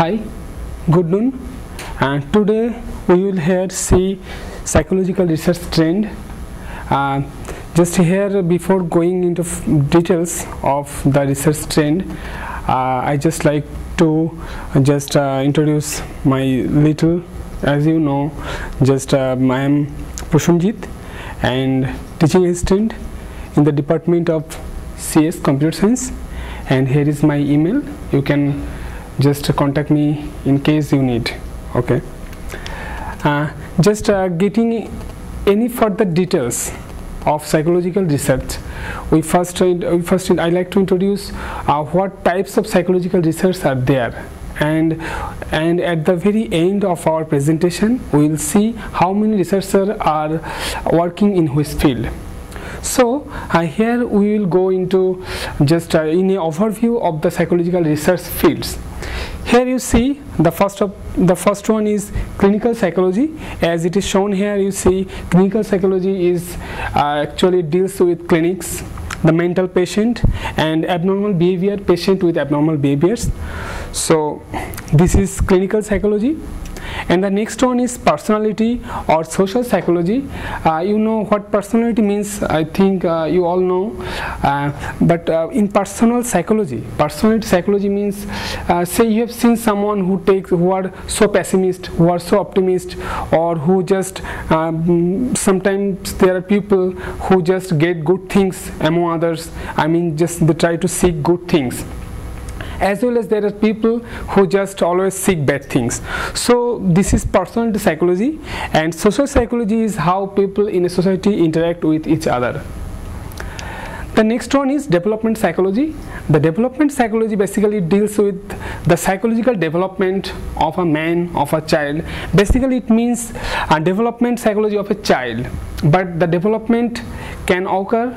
Hi, good noon. And today we will here see psychological research trend. Just here, before going into details of the research trend, I just like to just introduce my little. As you know, just I am Prashanjit and teaching assistant in the department of CS Computer Science, and here is my email. You can just contact me in case you need. Okay. Getting any further details of psychological research, I like to introduce what types of psychological research are there, and at the very end of our presentation we will see how many researchers are working in which field. So here we will go into just in an overview of the psychological research fields. Here you see the first one is clinical psychology. As it is shown here, you see clinical psychology is actually deals with clinics, the mental patient, and abnormal behavior patient with abnormal behaviors. So this is clinical psychology. And the next one is personality or social psychology. You know what personality means, I think you all know, but in personality psychology means say you have seen someone who are so pessimist, who are so optimist, or who just sometimes there are people who just get good things among others. I mean, just they try to seek good things, as well as there are people who just always seek bad things. So this is personality psychology. And social psychology is how people in a society interact with each other. The next one is development psychology. The development psychology basically deals with the psychological development of a man, of a child. Basically it means a development psychology of a child, but the development can occur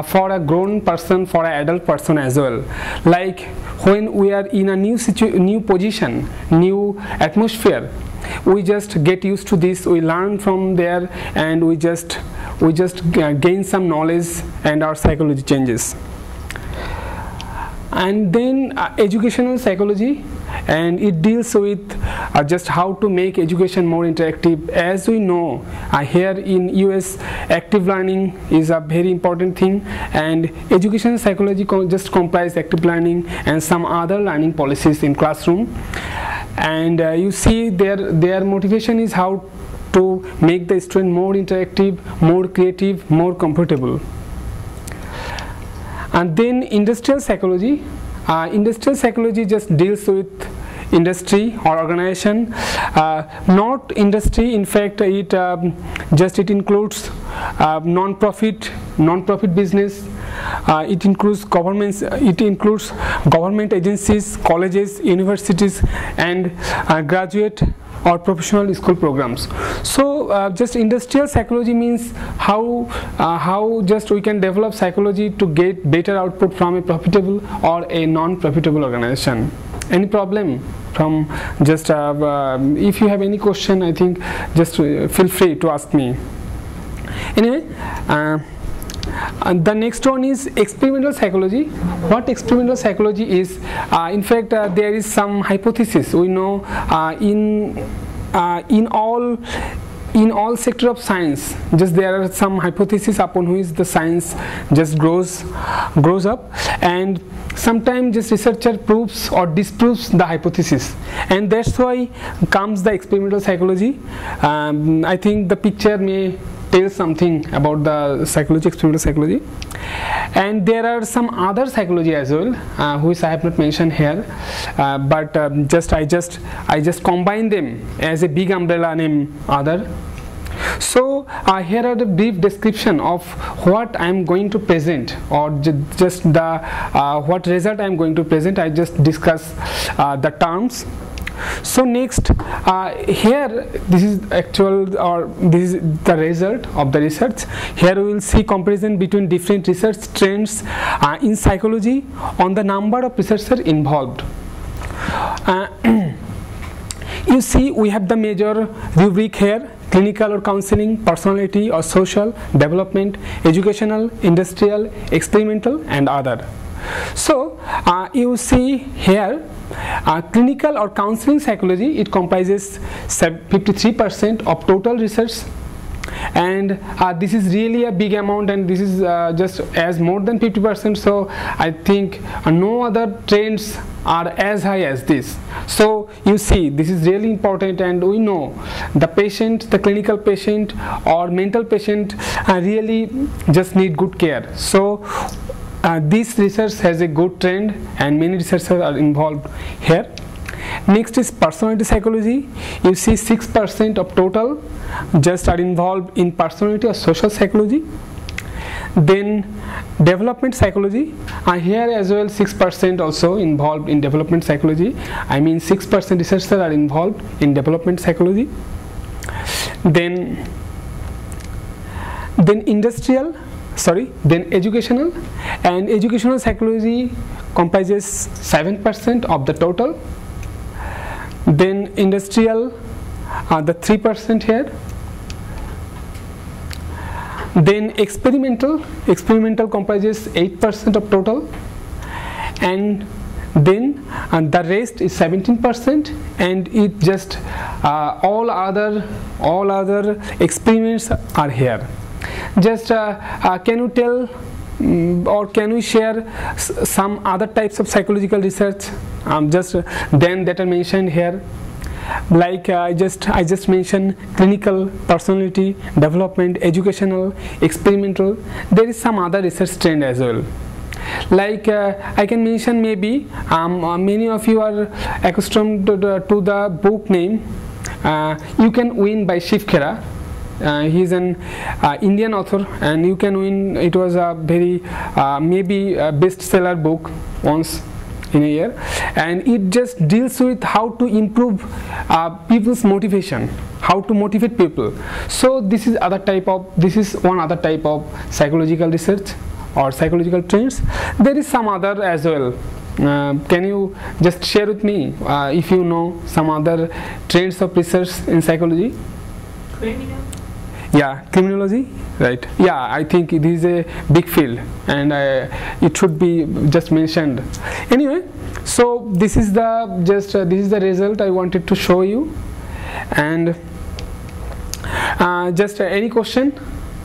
for a grown person, for an adult person as well. Like when we are in a new position, new atmosphere, we just get used to this, we learn from there, and we just gain some knowledge and our psychology changes. And then educational psychology, and it deals with just how to make education more interactive. As we know, here in US, active learning is a very important thing, and educational psychology just comprise active learning and some other learning policies in classroom. And you see their motivation is how to make the student more interactive, more creative, more comfortable. And then industrial psychology. Industrial psychology just deals with industry or organization, not industry. In fact, it includes non-profit business. It includes governments. It includes government agencies, colleges, universities, and graduate or professional school programs. So just industrial psychology means how just we can develop psychology to get better output from a profitable or a non-profitable organization. Any problem from just if you have any question, I think just feel free to ask me. Anyway, the next one is experimental psychology. What experimental psychology is, in fact there is some hypothesis. We know in all sector of science, just there are some hypotheses upon which the science just grows up, and sometimes just researcher proves or disproves the hypothesis, and that's why comes the experimental psychology. I think the picture may tell something about the experimental psychology. And there are some other psychology as well, which I have not mentioned here, but I just combine them as a big umbrella name other. So here are the brief description of what I am going to present, or just the what result I am going to present. I just discuss the terms. So next, here this is this is the result of the research. Here we will see comparison between different research trends in psychology on the number of researchers involved. You see we have the major rubric here: clinical or counseling, personality or social, development, educational, industrial, experimental, and other. So you see here Clinical or counseling psychology, it comprises 53% of total research, and this is really a big amount, and this is just as more than 50%. So I think no other trends are as high as this. So you see, this is really important, and we know the patient, the clinical patient or mental patient really just need good care. So this research has a good trend, and many researchers are involved here. Next is personality psychology. You see 6% of total just are involved in personality or social psychology. Then development psychology, here as well 6% also involved in development psychology. I mean 6% researchers are involved in development psychology. Then educational, and educational psychology comprises 7% of the total. Then industrial, the 3% here. Then experimental comprises 8% of total, and then the rest is 17%, and it just all other experiments are here. Just can you tell or can we share some other types of psychological research that are mentioned here? Like I just mentioned clinical, personality, development, educational, experimental. There is some other research trend as well. Like I can mention, maybe many of you are accustomed to the book name You Can Win by Shiv Khera. He is an Indian author, and You Can Win, it was a very maybe a bestseller book once in a year, and it just deals with how to improve people's motivation, how to motivate people. So this is one other type of psychological research or psychological trends. There is some other as well. Can you just share with me if you know some other trends of research in psychology? Yeah, criminology, right? Yeah, I think it is a big field, and it should be just mentioned. Anyway, so this is the result I wanted to show you, and just any question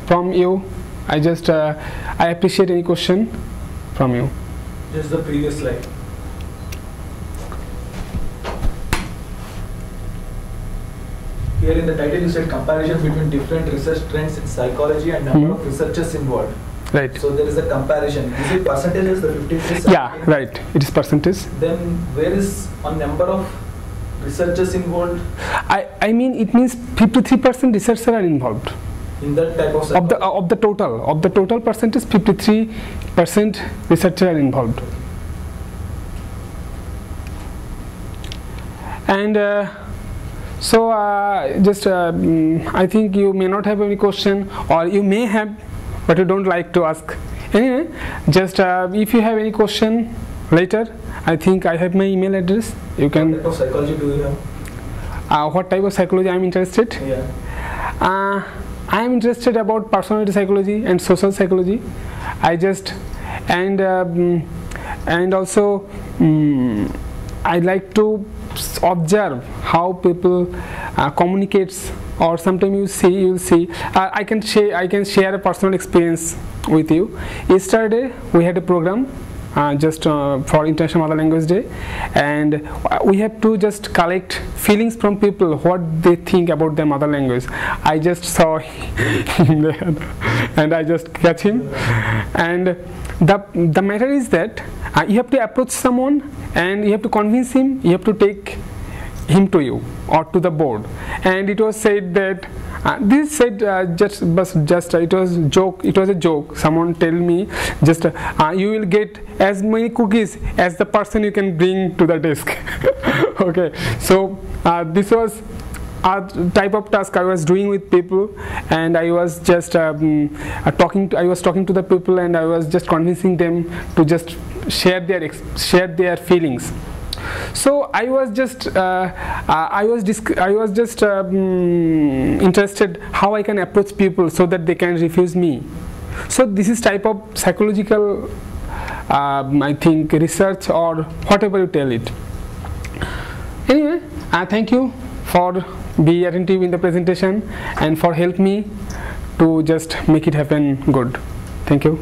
from you? I appreciate any question from you. Just the previous slide. Here in the title you said comparison between different research trends in psychology and number of researchers involved. Right. So there is a comparison. Is it percentages, the 53? Yeah, right. It is percentage. Then where is on number of researchers involved? I mean it means 53% researchers are involved. In that type of psychology? Of the total percentage, 53% researchers are involved. And so I think you may not have any question, or you may have but you don't like to ask. Anyway, just if you have any question later, I think I have my email address. You can. What type of psychology do you have? What type of psychology I am interested? Yeah. I am interested about personality psychology and social psychology. And also I like to observe how people communicates, or sometimes you will see I can share a personal experience with you. Yesterday we had a program for International Mother Language Day, and we have to just collect feelings from people, what they think about their mother language. I just saw him there, and I just catch him, and the matter is that you have to approach someone, and you have to convince him, you have to take him to you or to the board. And it was said that this said it was a joke. Someone tell me you will get as many cookies as the person you can bring to the desk. Okay, so this was a type of task I was doing with people, and I was just talking to the people, and I was just convincing them to just share their feelings. So I was just interested how I can approach people so that they can refuse me. So this is type of psychological I think research, or whatever you tell it. Thank you for be attentive in the presentation and for help me to just make it happen good. Thank you.